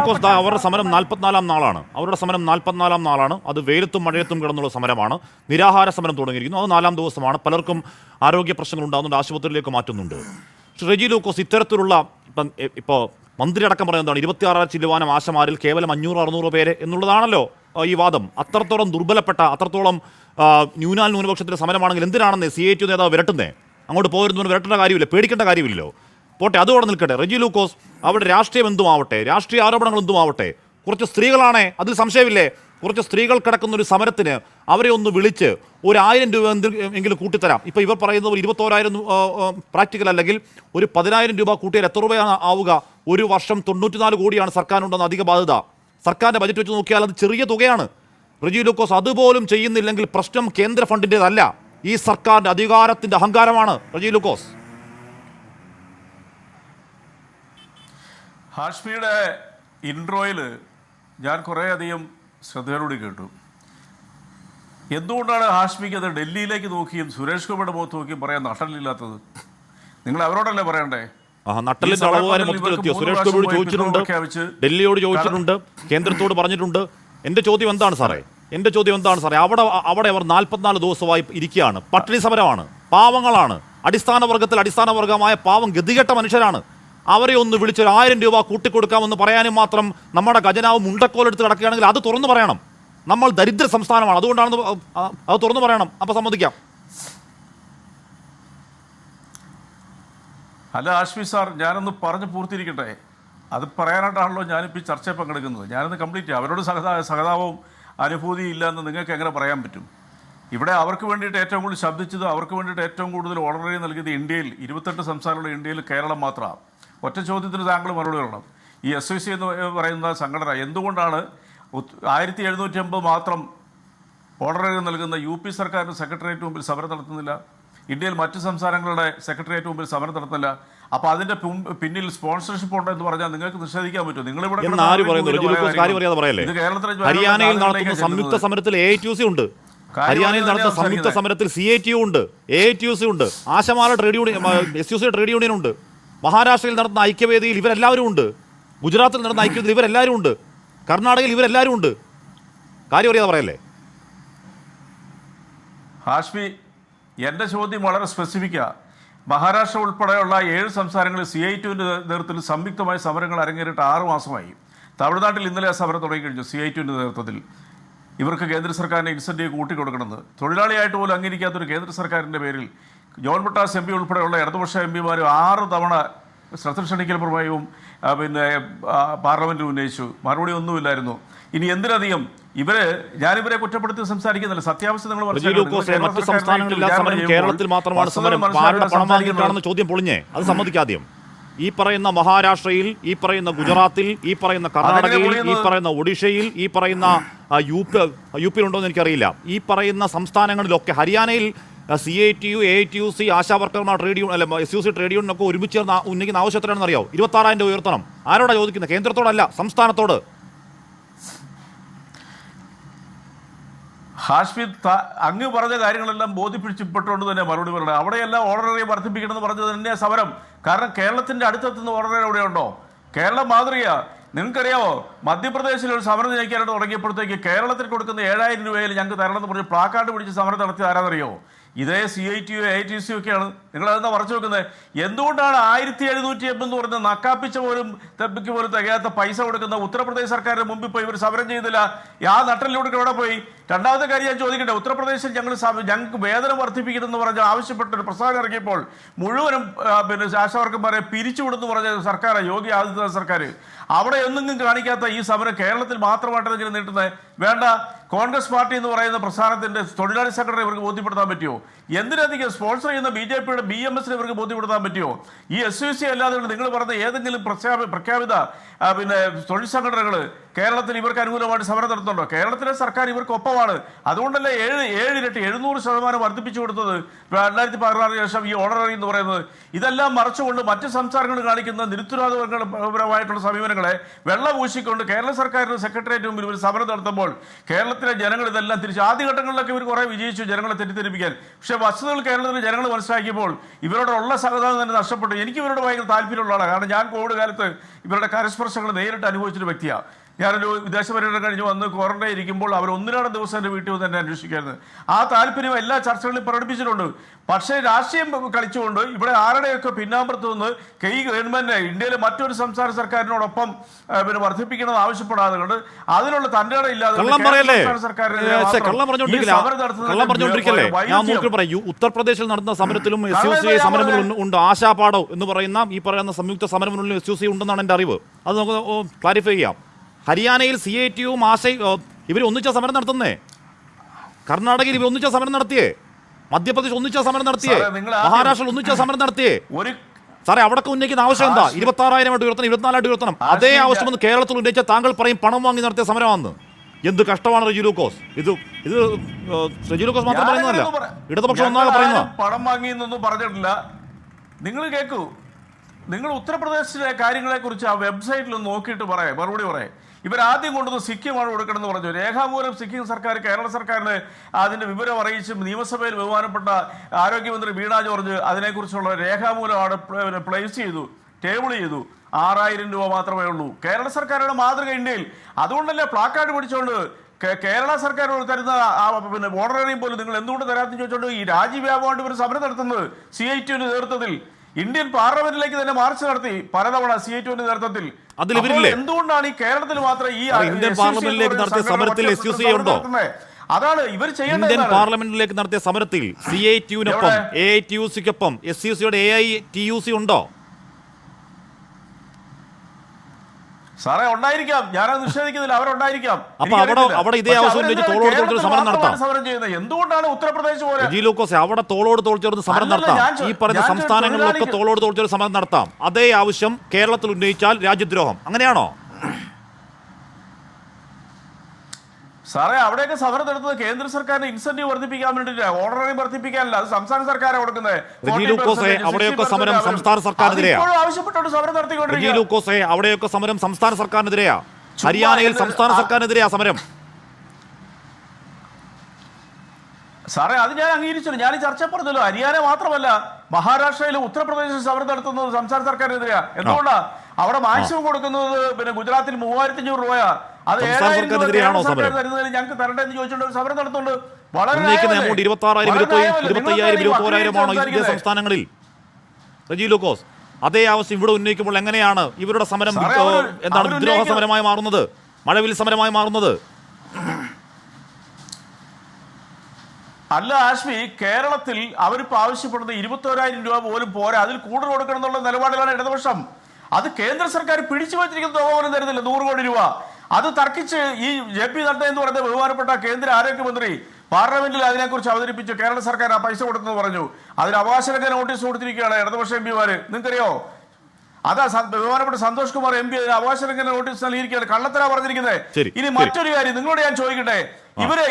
ലൂക്കോസ് അവരുടെ സമരം 44-ാം നാളാണ്. അവരുടെ സമരം 44-ാം നാളാണ്. അത് വെയിലത്തും മഴയത്തും കിടന്നുള്ള സമരമാണ്. നിരാഹാര സമരം തുടങ്ങിയിരിക്കുന്നു. അത് 4-ാം ദിവസമാണ്. പലർക്കും ആരോഗ്യ പ്രശ്നങ്ങൾ ഉണ്ടാകുന്നുണ്ട്, ആശുപത്രിയിലേക്ക് മാറ്റുന്നുണ്ട്. റെജി ലൂക്കോസ്, ഇത്തരത്തിലുള്ള ഇപ്പോൾ മന്ത്രി അടക്കം പറയുന്നതാണ് 26 ചില്ലുവാനം ആശമാരിൽ കേവലം 500-600 പേര് എന്നുള്ളതാണല്ലോ ഈ വാദം. അത്രത്തോളം ദുർബലപ്പെട്ട, അത്രത്തോളം ന്യൂനപക്ഷത്തിൻ്റെ സമരമാണെങ്കിൽ എന്തിനാണെന്ന് CITU നേതാവ് വിരട്ടുന്നേ? അങ്ങോട്ട് പോരുന്നവന് വിരട്ടേണ്ട കാര്യമില്ല, പേടിക്കേണ്ട കാര്യമില്ലല്ലോ. പോട്ടെ, അതോടെ നിൽക്കട്ടെ. റെജി ലൂക്കോസ്, അവിടെ രാഷ്ട്രീയം എന്തുമാവട്ടെ, രാഷ്ട്രീയ ആരോപണങ്ങൾ എന്തുമാവട്ടെ, കുറച്ച് സ്ത്രീകളാണേ, അതിൽ സംശയമില്ലേ? കുറച്ച് സ്ത്രീകൾ കിടക്കുന്ന ഒരു സമരത്തിന് അവരെ ഒന്ന് വിളിച്ച് 1000 രൂപ എങ്കിലും കൂട്ടിത്തരാം. ഇപ്പോൾ ഇവർ പറയുന്നത് 21,000 പ്രാക്ടിക്കൽ, അല്ലെങ്കിൽ ഒരു 10,000 രൂപ കൂട്ടിയാൽ എത്ര രൂപയാണ് ആവുക? ഒരു വർഷം 94 കോടിയാണ് സർക്കാരിനുണ്ടെന്ന് അധിക ബാധ്യത. സർക്കാരിൻ്റെ ബജറ്റ് വെച്ച് നോക്കിയാൽ അത് ചെറിയ തുകയാണ്. റെജി ലൂക്കോസ്, അതുപോലും ചെയ്യുന്നില്ലെങ്കിൽ പ്രശ്നം കേന്ദ്ര ഫണ്ടിൻ്റെതല്ല, ഈ സർക്കാരിൻ്റെ അധികാരത്തിൻ്റെ അഹങ്കാരമാണ്. റെജി ലൂക്കോസ്, ഹാഷ്മിയുടെ ഇൻട്രോയിൽ ഞാൻ കുറേയധികം ശ്രദ്ധയോടുകൂടി കേട്ടു. എന്തുകൊണ്ടാണ് ഹാഷ്മിക്ക് അത് ഡൽഹിയിലേക്ക് നോക്കിയും സുരേഷ് ഗോപിയുടെ മുഖത്ത് നോക്കിയും പറയാൻ നട്ടലില്ലാത്തത്? നിങ്ങൾ അവരോടല്ലേ പറയണ്ടേ? നട്ടലിന്റെ അളവുകാരെ മൊത്തത്തിലെത്തിയോ? സുരേഷ് ഗോപിയോട് ചോദിച്ചിട്ടുണ്ട്, ഡൽഹിയോട് ചോദിച്ചിട്ടുണ്ട്, കേന്ദ്രത്തോട് പറഞ്ഞിട്ടുണ്ട്. എൻ്റെ ചോദ്യം എന്താണ് സാറേ? അവിടെ അവർ 44 ദിവസമായി ഇരിക്കുകയാണ്. പട്ടിണി സമരമാണ്, പാവങ്ങളാണ്, അടിസ്ഥാന വർഗമായ പാവം ഗതികെട്ട മനുഷ്യരാണ്. അവരെ ഒന്ന് വിളിച്ചൊരു 1000 രൂപ കൂട്ടിക്കൊടുക്കാമെന്ന് പറയാനും മാത്രം നമ്മുടെ ഖജനാവ് മുണ്ടക്കോലെടുത്ത് കിടക്കുകയാണെങ്കിൽ അത് തുറന്നു പറയണം. നമ്മൾ ദരിദ്ര സംസ്ഥാനമാണ്, അതുകൊണ്ടാണ് അത് തുറന്നു പറയണം. അപ്പോൾ സമ്മതിക്കാം. അല്ല ആഷ്മി സാർ, ഞാനൊന്ന് പറഞ്ഞ് പൂർത്തിയിരിക്കട്ടെ. അത് പറയാനായിട്ടാണല്ലോ ഞാനിപ്പോൾ ഈ ചർച്ചയിൽ പങ്കെടുക്കുന്നത്. ഞാനൊന്ന് കംപ്ലീറ്റ് ചെയ്യാം. അവരോട് സഹതാപവും അനുഭൂതിയും ഇല്ല എന്ന് നിങ്ങൾക്ക് എങ്ങനെ പറയാൻ പറ്റും? ഇവിടെ അവർക്ക് വേണ്ടിയിട്ട് ഏറ്റവും കൂടുതൽ ശബ്ദിച്ചത്, അവർക്ക് വേണ്ടിയിട്ട് ഏറ്റവും കൂടുതൽ ഓർഡർ നൽകിയത് ഇന്ത്യയിൽ 28 സംസ്ഥാനങ്ങളുടെ ഇന്ത്യയിൽ കേരളം മാത്രമാണ്. ഒറ്റ ചോദ്യത്തിന് താങ്കൾ മറുപടി പറയണം. ഈ SOC എന്ന് പറയുന്ന സംഘടന എന്തുകൊണ്ടാണ് 1750 മാത്രം ഓർഡർ നൽകുന്ന UP സർക്കാരിൻ്റെ സെക്രട്ടേറിയറ്റ് മുമ്പിൽ സമരം നടത്തുന്നില്ല? ഇന്ത്യയിൽ മറ്റ് സംസ്ഥാനങ്ങളുടെ സെക്രട്ടേറിയറ്റ് മുമ്പിൽ സമരം നടത്തുന്നില്ല? അപ്പോൾ അതിന്റെ പിന്നിൽ സ്പോൺസർഷിപ്പ് ഉണ്ടെന്ന് പറഞ്ഞാൽ നിങ്ങൾക്ക് നിഷേധിക്കാൻ പറ്റുമോ? നിങ്ങളിവിടെ ഹരിയാനയിൽ നടത്തുന്ന സംയുക്ത സമരത്തിൽ AITUC ഉണ്ട്, ഹരിയാനയിൽ നടത്തുന്ന സംയുക്ത സമരത്തിൽ CITU ഉണ്ട്, AITUC ഉണ്ട്, ആശമാല trade union, SUC trade union ഉണ്ട്, മഹാരാഷ്ട്രയിൽ നടത്തുന്ന ഐക്യവേദിയിൽ ഇവരെല്ലാവരും ഉണ്ട്, ഗുജറാത്തിൽ നടന്ന ഐക്യവേദിയിൽ ഇവരെല്ലാവരും ഉണ്ട്, കർണാടകയിൽ ഇവരെല്ലാവരും ഉണ്ട്. കാര്യം അറിയാതെ പറയല്ലേ? ഹാഷ്മി, എൻ്റെ ചോദ്യം വളരെ സ്പെസിഫിക്കാണ്. മഹാരാഷ്ട്ര ഉൾപ്പെടെയുള്ള 7 സംസ്ഥാനങ്ങളിൽ CITUവിൻ്റെ നേതൃത്വത്തിൽ സംയുക്തമായ സമരങ്ങൾ അരങ്ങേറിയിട്ട് 6 മാസമായി. തമിഴ്നാട്ടിൽ ഇന്നലെ ആ സമരം തുടങ്ങിക്കഴിഞ്ഞു. CITUവിൻ്റെ നേതൃത്വത്തിൽ ഇവർക്ക് കേന്ദ്ര സർക്കാരിൻ്റെ ഇൻസെൻറ്റീവ് കൂട്ടിക്കൊടുക്കണമെന്ന് തൊഴിലാളിയായിട്ട് പോലും അംഗീകരിക്കാത്തൊരു കേന്ദ്ര സർക്കാരിൻ്റെ പേരിൽ ജോൺ ബ്രിട്ടാസ് MP ഉൾപ്പെടെയുള്ള ഇടതുപക്ഷ MP മാർ 6 തവണ ശ്രദ്ധ ക്ഷണിക്കൽ പ്രമേയവും പാർലമെൻറ്റിൽ ഉന്നയിച്ചു. മറുപടി ഒന്നുമില്ലായിരുന്നു. ഇനി എന്തിനധികം ഞാനിവരെ കുറ്റപ്പെടുത്തി സംസാരിക്കുന്നില്ല, സത്യാവസ്ഥ നിങ്ങൾ മറ്റു സംസ്ഥാനങ്ങളിലെ സമരം കേരളത്തിൽ മാത്രമാണ് സമരം. ആരുടെ പണം വാങ്ങിയിട്ടാണെന്ന് ചോദ്യം പൊളിഞ്ഞേ, അത് സമ്മതിക്കാദ്യം. ഈ പറയുന്ന മഹാരാഷ്ട്രയിൽ, ഈ പറയുന്ന ഗുജറാത്തിൽ, ഈ പറയുന്ന കർണാടകയിൽ, ഈ പറയുന്ന ഒഡീഷയിൽ, ഈ പറയുന്ന യുപിയിലുണ്ടോ എന്ന് എനിക്കറിയില്ല, ഈ പറയുന്ന സംസ്ഥാനങ്ങളിലൊക്കെ, ഹരിയാനയിൽ CITU, AITUC, ആശാ വർക്കർമാർ ട്രേഡ് യൂണിയൻ, അല്ല SUC ട്രേഡ് യൂണിയൻ ഒക്കെ ഒരുമിച്ച് ഉന്നയിക്കുന്ന ആവശ്യം എത്രയാണെന്ന് അറിയാമോ? 26,000 രൂപ ഉയർത്തണം. ആരോടാ ചോദിക്കുന്നത്? കേന്ദ്രത്തോടല്ല, സംസ്ഥാനത്തോട്. ഹാഷ്മി, അങ്ങ് പറഞ്ഞ കാര്യങ്ങളെല്ലാം ബോധിപ്പിച്ചപ്പെട്ടുകൊണ്ട് തന്നെ മറുപടി പറയണം. അവിടെയെല്ലാം ഓർഡററി വർദ്ധിപ്പിക്കണമെന്ന് പറഞ്ഞത് തന്നെ സമരം. കാരണം കേരളത്തിൻ്റെ അടുത്തെത്തുന്ന ഓർഡററി എവിടെയുണ്ടോ? കേരളം മാതൃകയാ. നിങ്ങൾക്കറിയാമോ, മധ്യപ്രദേശിൽ ഒരു സമരം നയിക്കാനായിട്ട് തുടങ്ങിയപ്പോഴത്തേക്ക് കേരളത്തിൽ കൊടുക്കുന്ന 7,000 രൂപയിൽ ഞങ്ങൾക്ക് തരണമെന്ന് പറഞ്ഞ് പ്ലാക്കാർഡ് പിടിച്ച് സമരം നടത്തി ആരാന്നറിയോ? ഇതേ CITU, AITUC ഒക്കെയാണ്. നിങ്ങളതെന്താ മറച്ചു വെക്കുന്നത്? എന്തുകൊണ്ടാണ് 1780 എന്ന് പറഞ്ഞ നക്കാപ്പിച്ച പോലും തെബിക്ക് പോലും തികയാത്ത പൈസ കൊടുക്കുന്ന ഉത്തർപ്രദേശ് സർക്കാരിന്റെ മുമ്പിൽ പോയി ഇവർ സമരം ചെയ്തില്ല? ആ നട്ടലിലൂടെ എവിടെ പോയി? രണ്ടാമത്തെ കാര്യം ഞാൻ ചോദിക്കട്ടെ, ഉത്തർപ്രദേശിൽ ഞങ്ങൾക്ക് വേതനം വർദ്ധിപ്പിക്കണമെന്ന് പറഞ്ഞ് ആവശ്യപ്പെട്ടൊരു പ്രസ്താവന ഇറങ്ങിയപ്പോൾ മുഴുവനും ആശാവർക്കന്മാരെ പിരിച്ചുവിടുന്നു പറഞ്ഞ സർക്കാർ, യോഗി ആദിത്യനാഥ് സർക്കാർ. അവിടെ ഒന്നും കാണിക്കാത്ത ഈ സമരം കേരളത്തിൽ മാത്രമായിട്ട് ഇങ്ങനെ നീട്ടുന്നത് വേണ്ട. കോൺഗ്രസ് പാർട്ടി എന്ന് പറയുന്ന പ്രസ്ഥാനത്തിന്റെ തൊഴിലാളി സെക്രട്ടറി ഇവർക്ക് ബോധ്യപ്പെടുത്താൻ പറ്റുമോ? എന്തിനധികം സ്പോൺസർ ചെയ്യുന്ന BJPയുടെ BMSനെ ഇവർക്ക് ബോധ്യപ്പെടുത്താൻ പറ്റുമോ? ഈ SUC അല്ലാതെ നിങ്ങൾ പറഞ്ഞ ഏതെങ്കിലും പ്രഖ്യാപിത തൊഴിൽ സംഘടനകൾ കേരളത്തിൽ ഇവർക്ക് അനുകൂലമായിട്ട് സമരം നടത്തുന്നുണ്ടോ? കേരളത്തിലെ സർക്കാർ ഇവർക്ക് ഒപ്പമാണ്. അതുകൊണ്ടല്ലേ 7 ഇരട്ടി 700% വർദ്ധിപ്പിച്ചു കൊടുത്തത് 2016 ശേഷം ഈ ഓർഡററി എന്ന് പറയുന്നത്. ഇതെല്ലാം മറച്ചുകൊണ്ട് മറ്റ് സംസ്ഥാനങ്ങൾ കാണിക്കുന്ന നിരുത്തരവാദപരമായിട്ടുള്ള സമീപനങ്ങളെ വെള്ളപൂശിക്കൊണ്ട് കേരള സർക്കാരിന്റെ സെക്രട്ടേറിയറ്റ് മുമ്പിൽ ഇവർ സമരം നടത്തുമ്പോൾ കേരളത്തിലെ ജനങ്ങൾ ഇതെല്ലാം തിരിച്ച് ആദ്യഘട്ടങ്ങളിലൊക്കെ ഇവർ കുറേ വിജയിച്ചു ജനങ്ങളെ തെറ്റിദ്ധരിപ്പിക്കാൻ. പക്ഷേ വസ്തുതകൾ കേരളത്തിലെ ജനങ്ങൾ മനസ്സിലാക്കിയപ്പോൾ ഇവരോടുള്ള സഹതാപം തന്നെ നഷ്ടപ്പെട്ടു. എനിക്ക് ഇവരോട് ഭയങ്കര താല്പര്യമുള്ള ആളാണ്. കാരണം ഞാൻ കോവിഡ് കാലത്ത് ഇവരുടെ കരസ്പർശങ്ങൾ നേരിട്ട് അനുഭവിച്ചൊരു വ്യക്തിയാണ്. ഞാനൊരു വിദേശ പര്യടനം കഴിഞ്ഞ് വന്ന് ക്വാറന്റൈൻ ഇരിക്കുമ്പോൾ അവർ 1-2 ദിവസം എൻ്റെ വീട്ടിൽ വന്ന് എന്നെ അന്വേഷിക്കായിരുന്നു. ആ താല്പര്യം എല്ലാ ചർച്ചകളിലും പ്രകടിപ്പിച്ചിട്ടുണ്ട്. പക്ഷേ രാഷ്ട്രീയം കളിച്ചുകൊണ്ട് ഇവിടെ ആരുടെയൊക്കെ പിന്നാമ്പുറത്ത് നിന്ന് ഗവൺമെന്റ് ഇന്ത്യയിലെ മറ്റൊരു സംസ്ഥാന സർക്കാരിനോടൊപ്പം പിന്നെ വർദ്ധിപ്പിക്കണമെന്ന് ആവശ്യപ്പെടാതെ കൊണ്ട് അതിനുള്ള തന്റെ ഇല്ലാതെ ഉത്തർപ്രദേശിൽ നടന്ന സമരത്തിലും SUCI സമരങ്ങളും ഉണ്ട്. ആശാപാടോ എന്ന് പറയുന്ന ഈ പറയുന്ന സംയുക്ത സമരമുന്നണിയിലും SUCI ഉണ്ടെന്നാണ് എൻ്റെ അറിവ്. അത് നമുക്ക് ക്ലാരിഫൈ ചെയ്യാം. ഹരിയാനയിൽ CITUവും ഇവർ ഒന്നിച്ച സമരം നടത്തുന്നേ. കർണാടകയിൽ ഇവർ ഒന്നിച്ച സമരം നടത്തിയേ. മധ്യപ്രദേശ് ഒന്നിച്ച സമരം നടത്തിയേ. മഹാരാഷ്ട്രയിൽ ഒന്നിച്ച സമരം നടത്തിയേ. സാറേ അവിടൊക്കെ ഉന്നയിക്കുന്ന ആവശ്യം എന്താ? 26,000 ഉയർത്തണം, 24,000 ഉയർത്തണം. അതേ ആവശ്യമെന്ന് കേരളത്തിൽ ഉന്നയിച്ച താങ്കൾ പറയും പണം വാങ്ങി നടത്തിയ സമരമാണെന്ന്. എന്ത് കഷ്ടമാണ് റെജി ലൂക്കോസ്. ഇത് റെജി ലൂക്കോസ് മാത്രം പറയുന്നതല്ല, ഇടതുപക്ഷം ഒന്നാകെ പറയുന്നത്. പണം വാങ്ങി എന്നൊന്നും പറഞ്ഞിട്ടില്ല. നിങ്ങൾ കേൾക്കൂ, നിങ്ങൾ ഉത്തർപ്രദേശിലെ കാര്യങ്ങളെ കുറിച്ച് ആ വെബ്സൈറ്റിൽ ഒന്ന് നോക്കിയിട്ട് മറുപടി പറയാം. ഇവരാദ്യം കൊണ്ടുവന്ന് സിക്കിമാണ് കൊടുക്കണമെന്ന് പറഞ്ഞു. രേഖാമൂലം സിക്കിം സർക്കാർ കേരള സർക്കാരിന് അതിന്റെ വിവരം അറിയിച്ചും നിയമസഭയിൽ ബഹുമാനപ്പെട്ട ആരോഗ്യമന്ത്രി വീണ ജോർജ് അതിനെക്കുറിച്ചുള്ള രേഖാമൂലമാണ് പ്ലേസ് ചെയ്തു, ടേബിൾ ചെയ്തു. 6,000 രൂപ മാത്രമേ ഉള്ളൂ. കേരള സർക്കാരുടെ മാതൃക ഇന്ത്യയിൽ. അതുകൊണ്ടല്ലേ പ്ലാക്കാർഡ് പിടിച്ചുകൊണ്ട് കേരള സർക്കാർ തരുന്ന പിന്നെ ഓർഡറേറിയം പോലും നിങ്ങൾ എന്തുകൊണ്ട് തരാമെന്ന് ചോദിച്ചുകൊണ്ട് ഈ രാജ്യവ്യാപകമായിട്ട് ഒരു സമരം നടത്തുന്നത് CITUവിന്റെ നേതൃത്വത്തിൽ ഇന്ത്യൻ പാർലമെന്റിലേക്ക് തന്നെ മാർച്ച് നടത്തി പലതവണ CITUവിന്റെ നേതൃത്വത്തിൽ. എന്തുകൊണ്ടാണ് ഈ കേരളത്തിൽ മാത്രം ഈ ഇന്ത്യൻ പാർലമെന്റിലേക്ക് നടത്തിയ സമരത്തിൽ SUCI ഉണ്ടോ? അതാണ് ഇവർ ചെയ്യേണ്ടത്. ഇന്ത്യൻ പാർലമെന്റിലേക്ക് നടത്തിയ സമരത്തിൽ CITUവിനൊപ്പം AITUCക്കൊപ്പം SUCIയുടെ AITUC ഉണ്ടോ? സാറേ ഉണ്ടായിരിക്കാം, ഞാനത് നിഷേധിക്കുന്നില്ല, അവരുണ്ടായിരിക്കാം. അപ്പൊ അവിടെ ഇതേ ആവശ്യം സമരം നടത്താം. സമരം ചെയ്യുന്നത് എന്തുകൊണ്ടാണ് ഉത്തർപ്രദേശ് പോലെ? റെജി ലൂക്കോസ് അവിടെ തോളോട് തോൾ ചേർന്ന് സമരം നടത്താം. ഈ പറഞ്ഞ സംസ്ഥാനങ്ങളിലൊക്കെ തോളോട് തോൾ ചേർന്ന് സമരം നടത്താം. അതേ ആവശ്യം കേരളത്തിൽ ഉന്നയിച്ചാൽ രാജ്യദ്രോഹം, അങ്ങനെയാണോ? സാറേ അവിടെയൊക്കെ സമരം നടത്തുന്നത് കേന്ദ്ര സർക്കാരിന് ഇൻസെന്റീവ് വർദ്ധിപ്പിക്കാൻ വേണ്ടിയില്ല, ഓർഡററി വർദ്ധിപ്പിക്കാനല്ല. അത് സംസ്ഥാന സർക്കാരാണ് കൊടുക്കുന്നത്. അവിടെയൊക്കെ സമരം സംസ്ഥാന സർക്കാരിനെതിരെയാണ്. ആവശ്യപ്പെട്ടുകൊണ്ട് സമരം നടത്തിക്കൊണ്ടിരിക്കുക. ലൂക്കോസെ അവിടെയൊക്കെ സമരം സംസ്ഥാന സർക്കാരിനെതിരെയാ. ഹരിയാനയിൽ സംസ്ഥാന സർക്കാരിനെതിരെയാ സമരം. സാറേ അത് ഞാൻ അംഗീകരിച്ചു. ഞാൻ ഈ ചർച്ച പറഞ്ഞല്ലോ. ഹരിയാന മാത്രമല്ല മഹാരാഷ്ട്രയിലും ഉത്തർപ്രദേശിൽ സമരം നടത്തുന്നത് സംസ്ഥാന സർക്കാരിനെതിരെയാ. എന്തുകൊണ്ടാ? അവിടെ മാക്സിമം കൊടുക്കുന്നത് പിന്നെ ഗുജറാത്തിൽ 3,500 രൂപയാ. അത് 7,000 തരുന്നതിന് ഞങ്ങൾക്ക് തരണ്ടെന്ന് ചോദിച്ചുകൊണ്ട് ഒരു സമരം നടത്തുന്നുണ്ട്. വളരെ 26,000-25,000-24,000 സംസ്ഥാനങ്ങളിൽ. റെജി ലൂക്കോസ് അതേ ആവശ്യം ഇവിടെ ഉന്നയിക്കുമ്പോൾ എങ്ങനെയാണ് ഇവരുടെ സമരം എന്താണ് വിദ്രോഹ സമരമായി മാറുന്നത്, മഴവിൽ സമരമായി മാറുന്നത്? അല്ല ആഷ്മി, കേരളത്തിൽ അവരിപ്പോൾ ആവശ്യപ്പെടുന്നത് 21,000 രൂപ പോലും പോരാ, അതിൽ കൂടുതൽ കൊടുക്കണം എന്നുള്ള നിലപാടിലാണ് ഇടതുപക്ഷം. അത് കേന്ദ്ര സർക്കാർ പിടിച്ചു വച്ചിരിക്കുന്ന തുക പോലും തരുന്നില്ല, 100 കോടി രൂപ. അത് തർക്കിച്ച് ഈ JP നഡ്ഡ എന്ന് പറയുന്ന ബഹുമാനപ്പെട്ട കേന്ദ്ര ആരോഗ്യമന്ത്രി പാർലമെന്റിൽ അതിനെക്കുറിച്ച് അവതരിപ്പിച്ചു. കേരള സർക്കാർ ആ പൈസ കൊടുത്തെന്ന് പറഞ്ഞു. അതിന് അവകാശലംഘന നോട്ടീസ് കൊടുത്തിരിക്കുകയാണ് ഇടതുപക്ഷ MPമാര്. നിങ്ങൾക്കറിയോ? അതാ ബഹുമാനപ്പെട്ട സന്തോഷ് കുമാർ MP അതിന് അവകാശലംഘന നോട്ടീസ് നൽകിയിരിക്കുകയാണ്. കള്ളത്തരാ പറഞ്ഞിരിക്കുന്നത്. ഇനി മറ്റൊരു കാര്യം നിങ്ങളോട് ഞാൻ ചോദിക്കട്ടെ. ഇവരുടെ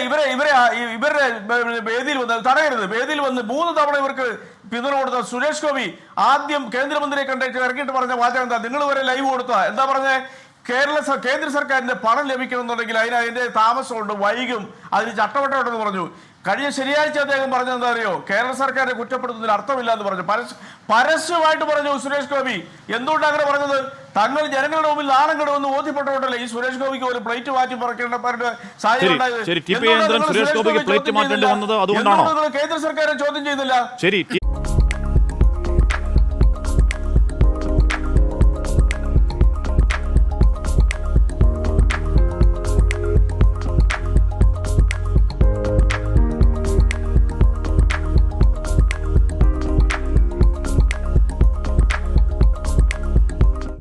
വേദിയിൽ വന്ന് തടയരുത്. വേദിയിൽ വന്ന് 3 തവണ ഇവർക്ക് പിന്തുണ കൊടുത്ത സുരേഷ് ഗോപി ആദ്യം കേന്ദ്രമന്ത്രിയെ കണ്ടിട്ട് ഇറക്കിയിട്ട് പറഞ്ഞ വാചകം എന്താ? നിങ്ങൾ വരെ ലൈവ് കൊടുത്ത എന്താ പറഞ്ഞേ? കേന്ദ്ര സർക്കാരിന്റെ പണം ലഭിക്കണമെന്നുണ്ടെങ്കിൽ അതിന്റെ താമസമുണ്ട്, വൈകും, അതിന് ചട്ടവട്ടമുണ്ടെന്ന് പറഞ്ഞു. കഴിഞ്ഞ ശനിയാഴ്ച അദ്ദേഹം പറഞ്ഞത് എന്താ അറിയോ? കേരള സർക്കാരിനെ കുറ്റപ്പെടുത്തുന്നതിന് അർത്ഥമില്ല എന്ന് പറഞ്ഞു. പരസ്യമായിട്ട് പറഞ്ഞു സുരേഷ് ഗോപി. എന്തുകൊണ്ട് അങ്ങനെ പറഞ്ഞത്? തങ്ങൾ ജനങ്ങളുടെ മുമ്പിൽ നാണം കെടുമെന്ന് ബോധ്യപ്പെട്ടോണ്ടല്ലേ ഈ സുരേഷ് ഗോപിക്ക് ഒരു പ്ലേറ്റ് മാറ്റി പറക്കേണ്ട സാഹചര്യം ഉണ്ടായത്. കേന്ദ്ര സർക്കാരിനെ ചോദ്യം ചെയ്യുന്നില്ല?